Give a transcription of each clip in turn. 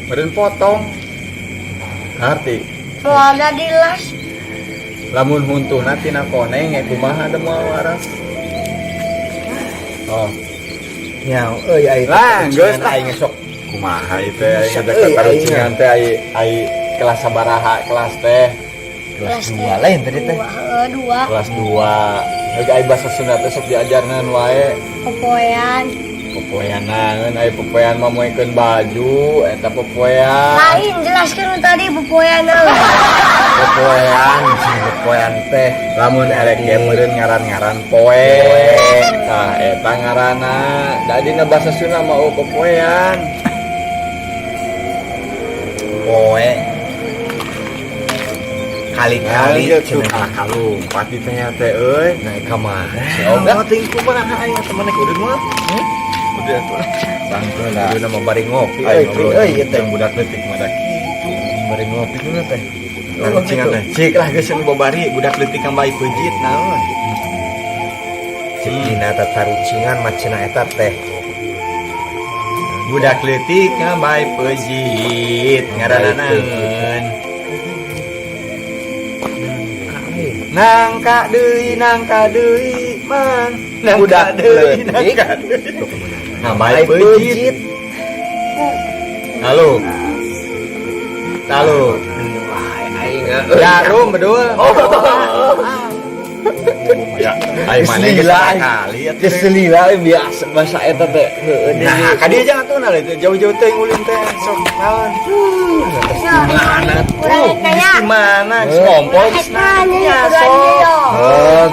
Meureun potong. Ngarti. Mau ada di las. Lamun huntuna tina koneng kumaha da moal waras. Oh. Nyao euy ai Lah, geus tah aing sok kumaha ieu teh aing ada katarucingan teh ai kelas sabaraha kelas teh. Kelas 2 lain tadi teh. Dua. Kelas 2. Heug ai basa Sunda teh sok diajarnan wae. Popoyan. Popoyanan, aya popoyan mah moekeun baju, eta popoyan. Lain jelaskan tadi popoyan. Popoyan, popoyan teh. Lamun erek ge meureun ngaran-ngaran poe. Tah eta ngaranna. Da dina basa Sunda mah popoyan. Poe. Kali-kali cenah kalung, pati teh teh euy. naik kamar. Oga. Ting kumaha aya temen ku udah mah. Udah atuh. Sangkeun lah. Udah nama bari ngopi Euy, euy ieu teh. budak leutik mah da kitu. Bari ngopi dulu teh. Cingan teh. Cik lah geus nu babari budak leutik kang bae peujit naon. Cek dina tatarucingan mah cenah eta teh. Budak leutik kang bae peujit ngaranna naon. Nangka deui man. Budak deui nangka deui. Nah, bae peujit. Halo. Halo. Jarum bedul. Ya, ai mana kali ya. Keselila biasa bahasa eta teh. Heueuh Nah, ka dieu jangan tuh itu jauh-jauh teh ulin teh sok naon. Mana? Kurang tanya. Di mana? Ngompol geus Tanya sok.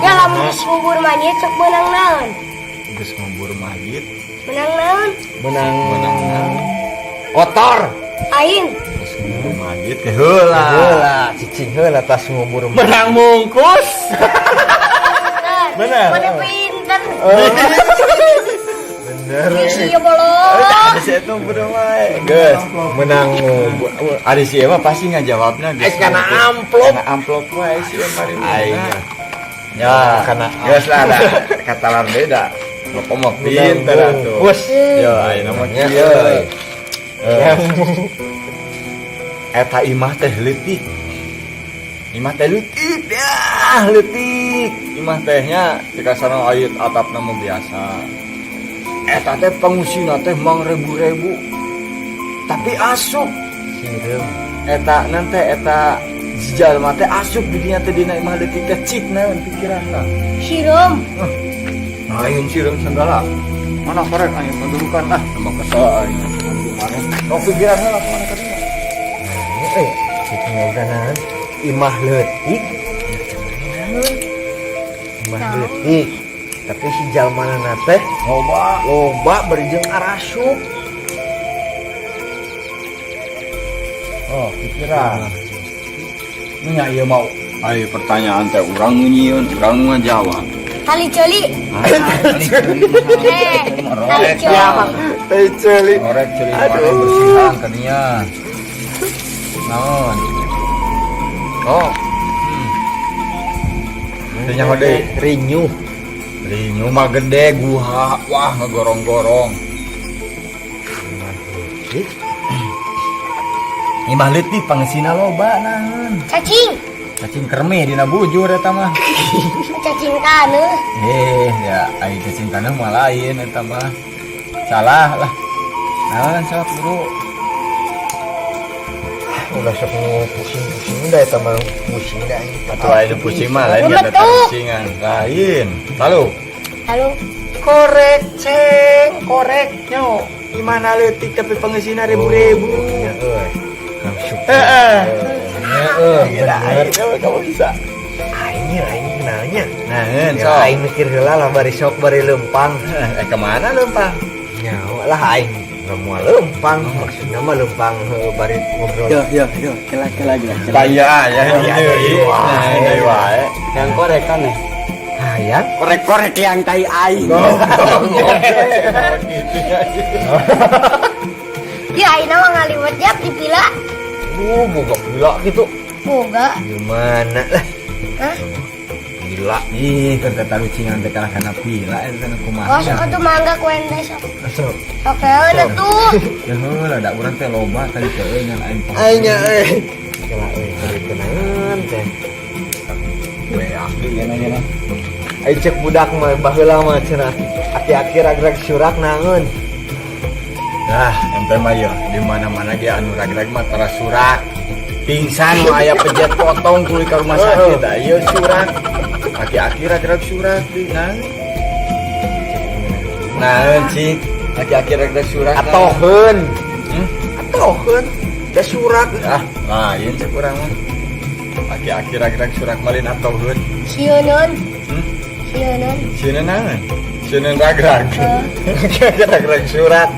Ya lamun geus ngubur mayit sok menang naon? Geus ngubur mayit. Menang naon? menang Menang kotor. Ain. geus ngubur mayit teh heula. Heula, cicing heula tas ngubur. Menang mungkus. Bener. Mana pinter. Bener. Iya bolong. Geus eta budak wae. Geus menang ngubur. Ari si mah pasti ngajawabna geus. Kana amplop. Kana amplop wae si mari. Aing. Ya, Kana geus lah ada kata lain beda. Pokok mah pinter atuh. Bos. Ya, ayeuna mah Ya, kieu. euy. Eta imah teh leutik. Imah teh leutik dah, leutik. Imah tehnya jika sareng aya atapna mah biasa. Eta teh pangusina teh mang rebu-rebu. Tapi asup. Sireum. Eta nanti eta jalma teh asup di dinya teh dina imah leutik teh cik naon pikiranna. Sirum. Ayeun sireum segala. Mana korek aya pendudukan lah sama kesal aing. No pikiran lah mana kadina. Euy, cicing ngobrol imah leutik. Imah leutik. Tapi si jalmana teh loba berjeng arasup. Oh, pikiran. Nya ieu mau aya pertanyaan teh urang nyieun, urang ngajawab. Kali celi. Kali celi. Teh ceuli. Korek ceuli mana bersihan kadinya. Naon? Oh. Tanya hode. Rinyuh. Rinyu mah gede guha, wah ngegorong-gorong. Imah leutik pangesina loba naon. Cacing. Cacing kerme dina bujur eta mah. Cacing kaneuh. Ya, ai cacing kaneuh mah lain eta mah. Salah lah. Naon sok bro. Ulah sok pusing-pusing da eta mah pusing da anjing. Atuh aya nu pusing mah lain Betul. ada tarucingan. Lain. Lalu Halo. korek ceng, korek nyo. Imana leutik tapi pangeusina ribu-ribu. Ya euy. Langsung. Heeh. Heeh. Kira aing kamu bisa. Aing kenalnya. Nah, ngeun Ya sok. aing mikir heula lah bari sok bari lempang. Kemana lempang? Nyawa lah aing nggak mau lempang maksudnya mah lempang bari ngobrol. Yo, kela gila. Kaya ya, Iya, deui wae. Yang korek kan ya? Hayang. Korek-korek yang tai aing. Ya aina mah ngaliwat jap dipila. Boga gila gitu. Boga. Gimana lah? Hah? pila. Ih, keur tatarucingan teh kalah kana pila eta kana kumaha. Oh, sok tuh mangga kuende sok. Masuk. Oke, udah tuh. Ya heulah da urang teh loba tadi teh ngan aing pohon. Aingnya Kela tadi kenangan teh. We ahli cenah. Ai cek budak mah baheula mah cenah. Aki-aki rag-rag surak naon. Nah, ente mah ya di mana-mana ge anu rag-rag mah tara surak. Pingsan mah aya pejet potong kulit ka rumah sakit ayo surak. Aki-aki rag-rag surak di naon cik aki-aki rag-rag surak Atoheun. Hmm? Atoheun. Da surak. Ah, lain cek urang mah. Aki-aki rag-rag surak malin atoheun. Sieuneun. Hmm? Sieuneun. Sieun naon? Sieun rag-rag. Aki-aki rag-rag surak.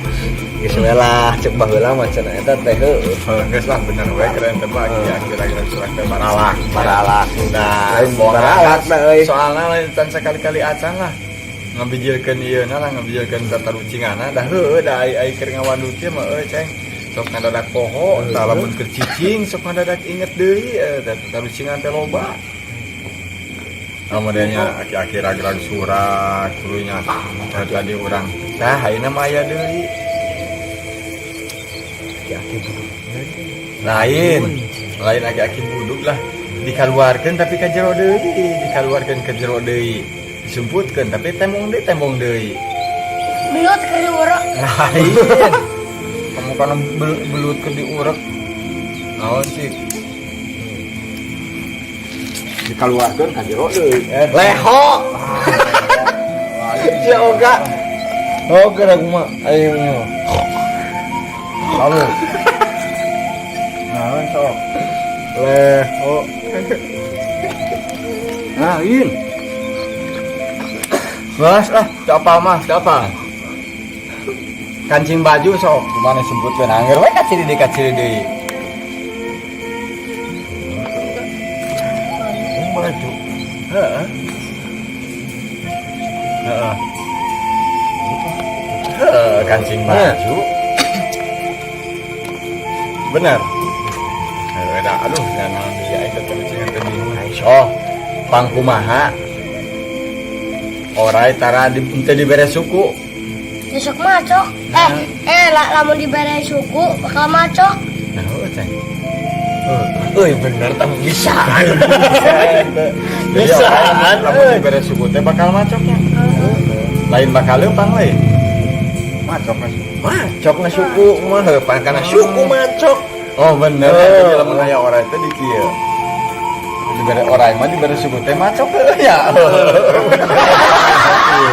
Geus we lah cek baheula mah cenah eta teh heueuh. Geus lah bener we keren teh mah aki-aki rag-rag surak teh baralak. Baralak. Nah, Lain baralak da euy. soalnya lain tan sekali-kali acan lah ngabijilkeun ieu na lah ngabijilkeun tatarucingana dah heueuh da ai keur ngawandu teh mah ceng sok ngadadak poho tah lamun keur cicing sok ngadadak inget deui tatarucingan teh loba. Amadanya aki-aki rag-rag surak tulunya tadi urang tah ayeuna mah aya deui Aki-aki buduk. lain aki-aki buduk lah dikaluarkeun tapi ka jero deui dikaluarkeun ka jero deui disumputkeun tapi tembong deui Belut ke diurek. lain kamu kana belut ke diurek naon sih dikaluarkeun ka jero deui Leho. Ya oga. Oh, kira kumaha aing mah. lalu naon sok Leho. lain Mas siapa mas siapa kancing baju sok gimana sebutkeun anger we kaciri deui Baju. heeh kancing baju bener aduh jangan dia itu tercingan ke bingung oh pangkumaha orai tara teu dibere suku Besok macok. Lamun dibere suku bakal macok. nah ceng Euy bener tah bisa. bisa lamun dibere suku teh bakal macoknya lain bakal leumpang lain macok mas Macok na suku mah heupan kana suku macok. oh bener jadi lamun aya orai teh di kieu dibere orai mah dibere suku teh macok ya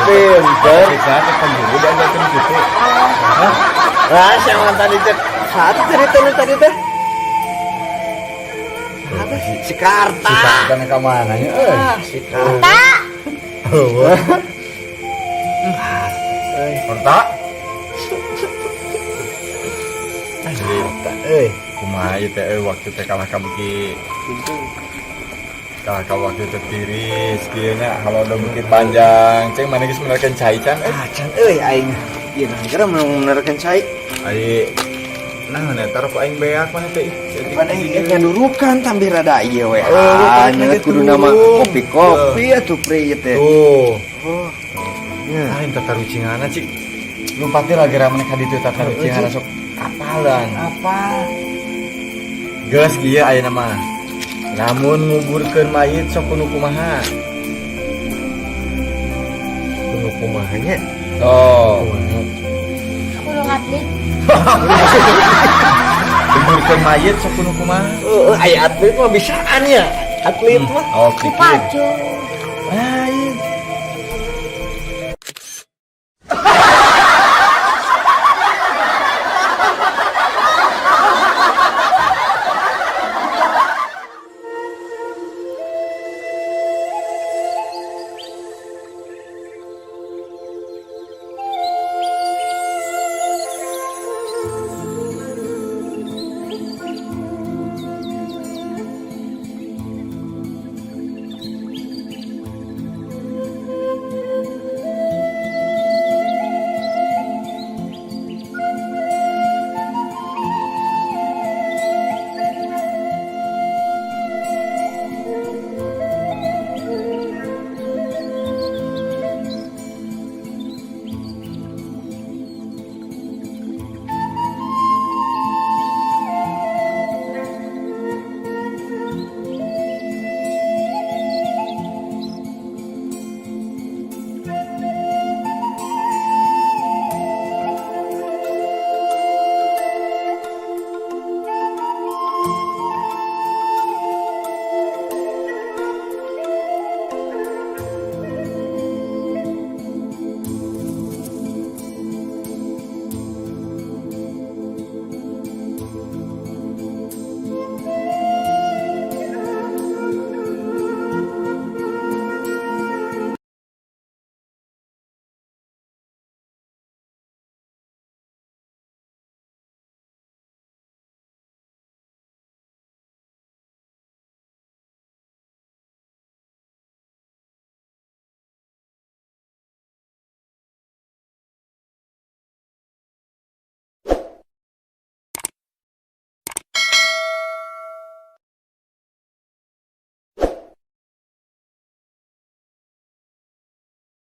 Pinter. bisa ke guru dan datang situ Lah siapa tadi teh? Satu cerita nu tadi teh. Apa sih? Si Karta. kita kan ke mana nya Si Karta. Tak. Karta Karta euy. kumaha ieu teh waktu teh kalah ka bukit kalah ka waktu teh tiris kieu nya kalau ada bukit panjang ceng mana geus menerkeun cai can Acan euy aing. Ieu gara menerkeun cai. ai nah taruh ku aing beak mana teh Pan aing nyadurukan tambih rada ieu we. kan Nyeut kudu nama kopi-kopi atuh pri ieu teh. tuh Oh. Ya. lain tatarucingana cik lu pati lagi ramai ka ditu tatarucingana sok kapalan Apa? geus kieu ayeuna mah lamun nguburkeun mayit sok kudu kumaha Kudu kumahanya? oh Aku lu atlet. nguburkeun mayit sok kudu kumaha Aya atlet mah bisaan ya. Atlet mah. oh Ku pikir pacu. ah